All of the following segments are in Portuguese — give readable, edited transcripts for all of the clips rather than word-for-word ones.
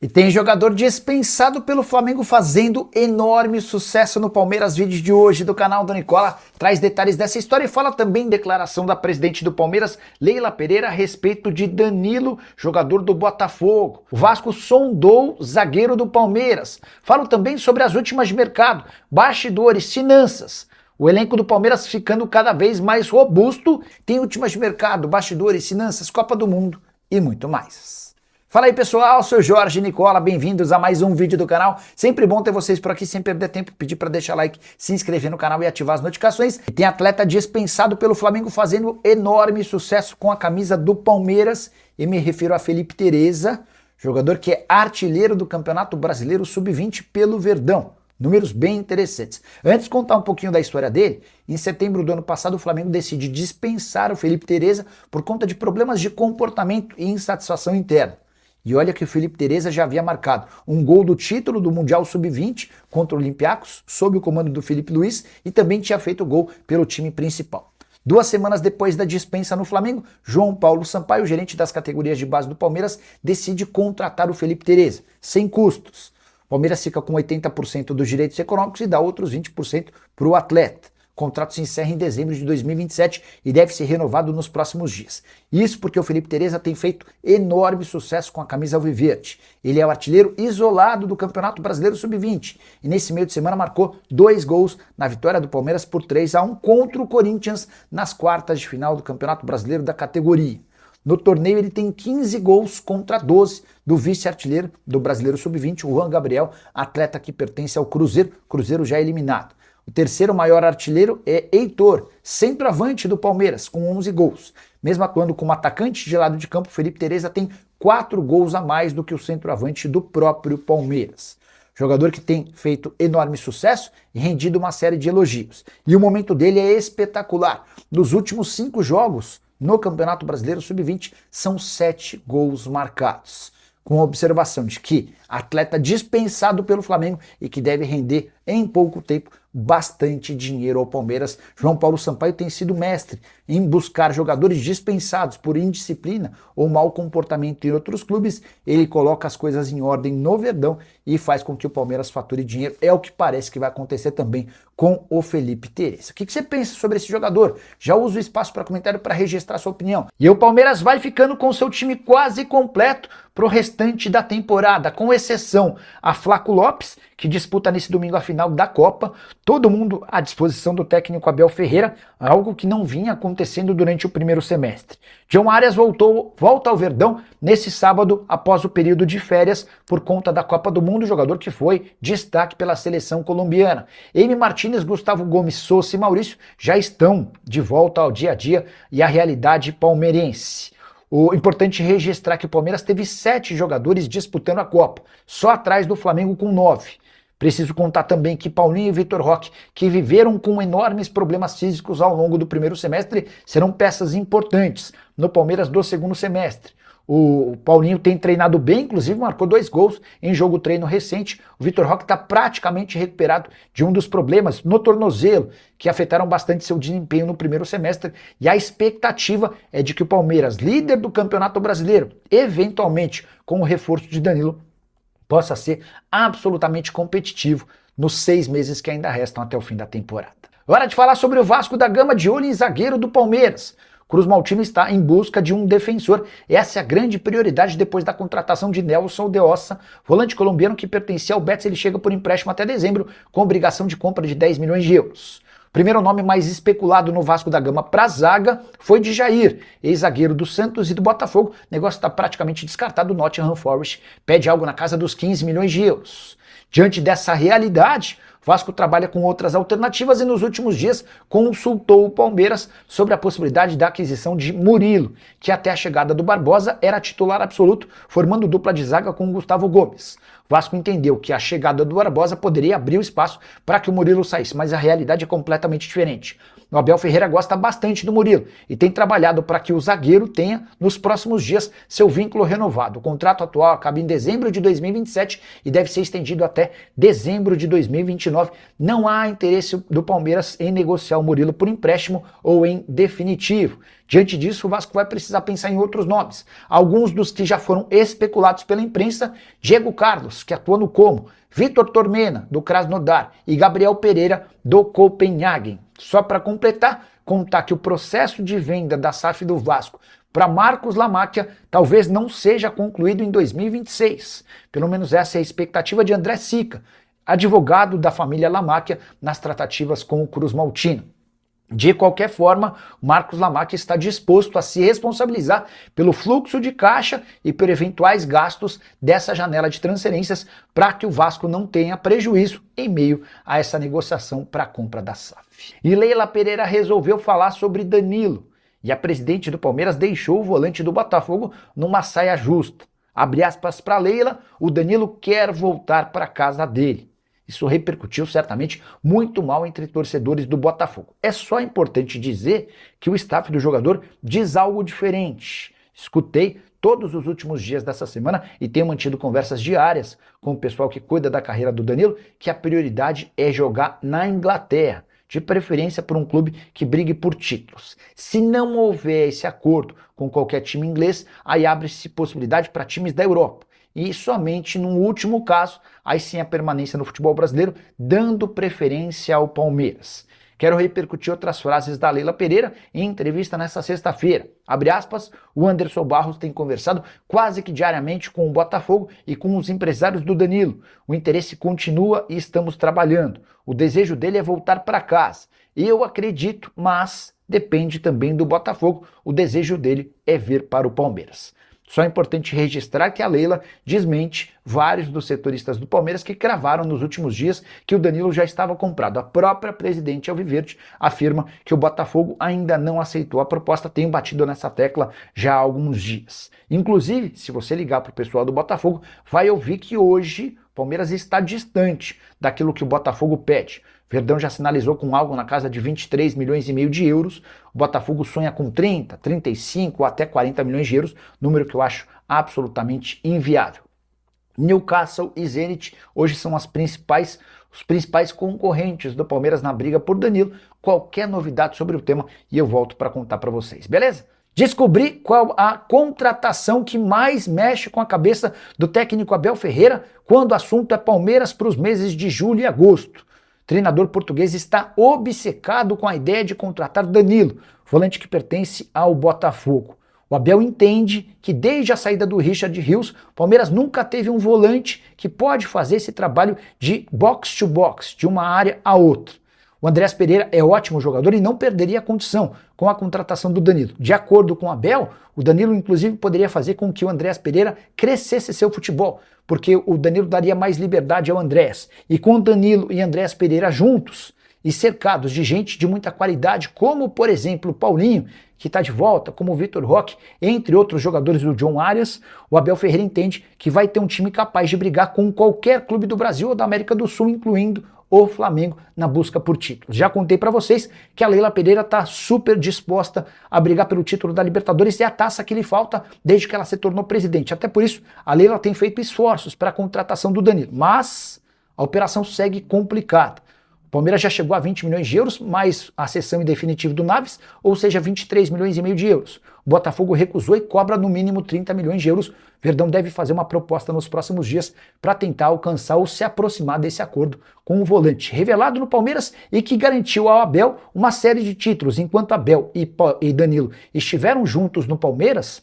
E tem jogador dispensado pelo Flamengo fazendo enorme sucesso no Palmeiras. Vídeo de hoje do canal do Nicola traz detalhes dessa história e fala também declaração da presidente do Palmeiras, Leila Pereira, a respeito de Danilo, jogador do Botafogo. O Vasco sondou zagueiro do Palmeiras. Falo também sobre as últimas de mercado, bastidores, finanças. O elenco do Palmeiras ficando cada vez mais robusto, tem últimas de mercado, bastidores, finanças, Copa do Mundo e muito mais. Fala aí pessoal, sou Jorge Nicola, bem-vindos a mais um vídeo do canal. Sempre bom ter vocês por aqui, sem perder tempo, pedir para deixar like, se inscrever no canal e ativar as notificações. E tem atleta dispensado pelo Flamengo fazendo enorme sucesso com a camisa do Palmeiras, e me refiro a Felipe Tereza, jogador que é artilheiro do Campeonato Brasileiro Sub-20 pelo Verdão. Números bem interessantes. Antes de contar um pouquinho da história dele, em setembro do ano passado o Flamengo decide dispensar o Felipe Tereza por conta de problemas de comportamento e insatisfação interna. E olha que o Felipe Tereza já havia marcado um gol do título do Mundial Sub-20 contra o Olympiacos, sob o comando do Felipe Luiz, e também tinha feito gol pelo time principal. 2 semanas depois da dispensa no Flamengo, João Paulo Sampaio, gerente das categorias de base do Palmeiras, decide contratar o Felipe Tereza, sem custos. O Palmeiras fica com 80% dos direitos econômicos e dá outros 20% para o atleta. O contrato se encerra em dezembro de 2027 e deve ser renovado nos próximos dias. Isso porque o Felipe Tereza tem feito enorme sucesso com a camisa alviverde. Ele é o artilheiro isolado do Campeonato Brasileiro Sub-20 e nesse meio de semana marcou 2 gols na vitória do Palmeiras por 3-1 contra o Corinthians nas quartas de final do Campeonato Brasileiro da categoria. No torneio ele tem 15 gols contra 12 do vice-artilheiro do Brasileiro Sub-20, o Juan Gabriel, atleta que pertence ao Cruzeiro já eliminado. O terceiro maior artilheiro é Heitor, centroavante do Palmeiras, com 11 gols. Mesmo atuando como atacante de lado de campo, Felipe Tereza tem 4 gols a mais do que o centroavante do próprio Palmeiras. Jogador que tem feito enorme sucesso e rendido uma série de elogios. E o momento dele é espetacular. Nos últimos 5 jogos no Campeonato Brasileiro Sub-20 são 7 gols marcados. Com a observação de que atleta dispensado pelo Flamengo e que deve render em pouco tempo bastante dinheiro ao Palmeiras. João Paulo Sampaio tem sido mestre em buscar jogadores dispensados por indisciplina ou mau comportamento em outros clubes. Ele coloca as coisas em ordem no Verdão e faz com que o Palmeiras fature dinheiro. É o que parece que vai acontecer também com o Felipe Tereza. O que você pensa sobre esse jogador? Já usa o espaço para comentário para registrar sua opinião. E o Palmeiras vai ficando com seu time quase completo para o restante da temporada, com exceção a Flaco Lopes, que disputa nesse domingo a final da Copa. Todo mundo à disposição do técnico Abel Ferreira, algo que não vinha acontecendo durante o primeiro semestre. John Arias volta ao Verdão nesse sábado após o período de férias por conta da Copa do Mundo, jogador que foi destaque pela seleção colombiana. Amy Martínez, Gustavo Gomes, Sousa e Maurício já estão de volta ao dia a dia e à realidade palmeirense. O importante registrar que o Palmeiras teve 7 jogadores disputando a Copa, só atrás do Flamengo com 9. Preciso contar também que Paulinho e Vitor Roque, que viveram com enormes problemas físicos ao longo do primeiro semestre, serão peças importantes no Palmeiras do segundo semestre. O Paulinho tem treinado bem, inclusive marcou 2 gols em jogo treino recente. O Vitor Roque está praticamente recuperado de um dos problemas no tornozelo, que afetaram bastante seu desempenho no primeiro semestre. E a expectativa é de que o Palmeiras, líder do Campeonato Brasileiro, eventualmente com o reforço de Danilo, possa ser absolutamente competitivo nos 6 meses que ainda restam até o fim da temporada. Hora de falar sobre o Vasco da Gama, de olho em zagueiro do Palmeiras. Cruz Maltino está em busca de um defensor. Essa é a grande prioridade depois da contratação de Nelson de Ossa, volante colombiano que pertencia ao Betis. Ele chega por empréstimo até dezembro, com obrigação de compra de 10 milhões de euros. O primeiro nome mais especulado no Vasco da Gama para a zaga foi de Jair, ex-zagueiro do Santos e do Botafogo. O negócio está praticamente descartado. O Nottingham Forest pede algo na casa dos 15 milhões de euros. Diante dessa realidade, o Vasco trabalha com outras alternativas e nos últimos dias consultou o Palmeiras sobre a possibilidade da aquisição de Murilo, que até a chegada do Barbosa era titular absoluto, formando dupla de zaga com o Gustavo Gomes. O Vasco entendeu que a chegada do Barbosa poderia abrir o espaço para que o Murilo saísse, mas a realidade é completamente diferente. O Abel Ferreira gosta bastante do Murilo e tem trabalhado para que o zagueiro tenha, nos próximos dias, seu vínculo renovado. O contrato atual acaba em dezembro de 2027 e deve ser estendido até dezembro de 2029. 2029, não há interesse do Palmeiras em negociar o Murilo por empréstimo ou em definitivo. Diante disso, o Vasco vai precisar pensar em outros nomes. Alguns dos que já foram especulados pela imprensa: Diego Carlos, que atua no Como, Vitor Tormena, do Krasnodar, e Gabriel Pereira, do Copenhagen. Só para completar, contar que o processo de venda da SAF do Vasco para Marcos Lamáquia talvez não seja concluído em 2026. Pelo menos essa é a expectativa de André Sica, advogado da família Lamáquia nas tratativas com o Cruz Maltino. De qualquer forma, Marcos Lamáquia está disposto a se responsabilizar pelo fluxo de caixa e por eventuais gastos dessa janela de transferências para que o Vasco não tenha prejuízo em meio a essa negociação para a compra da SAF. E Leila Pereira resolveu falar sobre Danilo. E a presidente do Palmeiras deixou o volante do Botafogo numa saia justa. Abre aspas para Leila: o Danilo quer voltar para a casa dele. Isso repercutiu certamente muito mal entre torcedores do Botafogo. É só importante dizer que o staff do jogador diz algo diferente. Escutei todos os últimos dias dessa semana e tenho mantido conversas diárias com o pessoal que cuida da carreira do Danilo, que a prioridade é jogar na Inglaterra, de preferência por um clube que brigue por títulos. Se não houver esse acordo com qualquer time inglês, aí abre-se possibilidade para times da Europa. E somente num último caso, aí sim a permanência no futebol brasileiro, dando preferência ao Palmeiras. Quero repercutir outras frases da Leila Pereira em entrevista nesta sexta-feira. Abre aspas: o Anderson Barros tem conversado quase que diariamente com o Botafogo e com os empresários do Danilo. O interesse continua e estamos trabalhando. O desejo dele é voltar para casa. Eu acredito, mas depende também do Botafogo. O desejo dele é vir para o Palmeiras. Só é importante registrar que a Leila desmente vários dos setoristas do Palmeiras que cravaram nos últimos dias que o Danilo já estava comprado. A própria presidente Alviverde afirma que o Botafogo ainda não aceitou a proposta. Tenho batido nessa tecla já há alguns dias. Inclusive, se você ligar para o pessoal do Botafogo, vai ouvir que hoje o Palmeiras está distante daquilo que o Botafogo pede. Verdão já sinalizou com algo na casa de 23 milhões e meio de euros. O Botafogo sonha com 30, 35 ou até 40 milhões de euros, número que eu acho absolutamente inviável. Newcastle e Zenit hoje são os principais concorrentes do Palmeiras na briga por Danilo. Qualquer novidade sobre o tema e eu volto para contar para vocês, beleza? Descobri qual a contratação que mais mexe com a cabeça do técnico Abel Ferreira quando o assunto é Palmeiras para os meses de julho e agosto. O treinador português está obcecado com a ideia de contratar Danilo, volante que pertence ao Botafogo. O Abel entende que desde a saída do Richard Rios, o Palmeiras nunca teve um volante que pode fazer esse trabalho de box to box, de uma área a outra. O Andreas Pereira é ótimo jogador e não perderia a condição com a contratação do Danilo. De acordo com o Abel, o Danilo inclusive poderia fazer com que o Andreas Pereira crescesse seu futebol, porque o Danilo daria mais liberdade ao Andreas. E com o Danilo e Andreas Pereira juntos e cercados de gente de muita qualidade, como por exemplo o Paulinho, que está de volta, como o Vitor Roque, entre outros jogadores do John Arias, o Abel Ferreira entende que vai ter um time capaz de brigar com qualquer clube do Brasil ou da América do Sul, incluindo o Flamengo, na busca por títulos. Já contei para vocês que a Leila Pereira está super disposta a brigar pelo título da Libertadores e a taça que lhe falta desde que ela se tornou presidente. Até por isso, a Leila tem feito esforços para a contratação do Danilo, mas a operação segue complicada. O Palmeiras já chegou a 20 milhões de euros, mais a cessão em definitivo do Naves, ou seja, 23 milhões e meio de euros. O Botafogo recusou e cobra no mínimo 30 milhões de euros. Verdão deve fazer uma proposta nos próximos dias para tentar alcançar ou se aproximar desse acordo com o volante revelado no Palmeiras e que garantiu ao Abel uma série de títulos. Enquanto Abel e Danilo estiveram juntos no Palmeiras,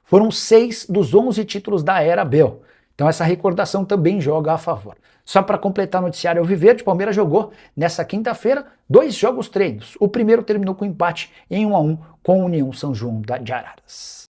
foram 6 dos 11 títulos da era Abel. Então essa recordação também joga a favor. Só para completar o noticiário Alviverde, o Palmeiras jogou nessa quinta-feira 2 jogos treinos. O primeiro terminou com empate em 1-1 com a União São João de Araras.